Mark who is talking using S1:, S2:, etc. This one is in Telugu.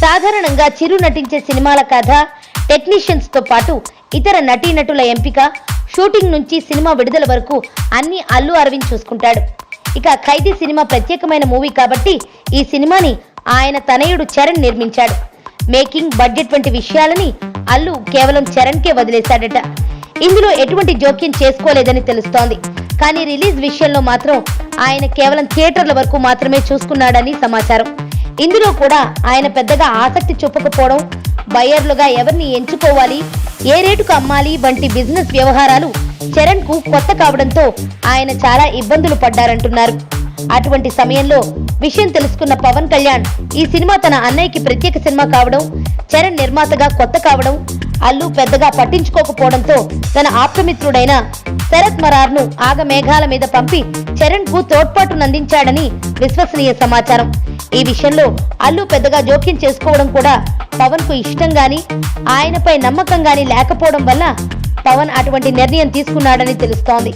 S1: సాధారణంగా చిరు నటించే సినిమాల కథ, టెక్నీషియన్స్ తో పాటు ఇతర నటీనటుల ఎంపిక, షూటింగ్ నుంచి సినిమా విడుదల వరకు అన్ని అల్లు అరవింద్ చూసుకుంటాడు. ఇక ఖైదీ సినిమా ప్రత్యేకమైన మూవీ కాబట్టి ఈ సినిమాని ఆయన తనయుడు చరణ్ నిర్మించాడు. మేకింగ్, బడ్జెట్ వంటి విషయాలని అల్లు కేవలం చరణ్కే వదిలేశాడట. ఇందులో ఎటువంటి జోక్యం చేసుకోలేదని తెలుస్తోంది. కానీ రిలీజ్ విషయంలో మాత్రం ఆయన కేవలం థియేటర్ల వరకు మాత్రమే చూసుకున్నాడని సమాచారం. ఇందులో కూడా ఆయన పెద్దగా ఆసక్తి చూపకపోవడం, బయ్యర్లుగా ఎవరిని ఎంచుకోవాలి, ఏ రేటుకు అమ్మాలి వంటి బిజినెస్ వ్యవహారాలు చరణ్ కు కొత్త కావడంతో ఆయన చాలా ఇబ్బందులు పడ్డారంటున్నారు. అటువంటి సమయంలో విషయం తెలుసుకున్న పవన్ కళ్యాణ్ ఈ సినిమా తన అన్నయ్యకి ప్రత్యేక సినిమా కావడం, చరణ్ నిర్మాతగా కొత్త కావడం, అల్లు పెద్దగా పట్టించుకోకపోవడంతో తన ఆప్తమిత్రుడైన శరత్ మరార్ ను ఆగమేఘాల మీద పంపి చరణ్ కు తోడ్పాటునందించాడని విశ్వసనీయ సమాచారం. ఈ విషయంలో అల్లు పెద్దగా జోక్యం చేసుకోవడం కూడా పవన్ కు ఇష్టం గాని, ఆయనపై నమ్మకం గాని లేకపోవడం వల్ల పవన్ అటువంటి నిర్ణయం తీసుకున్నాడని తెలుస్తోంది.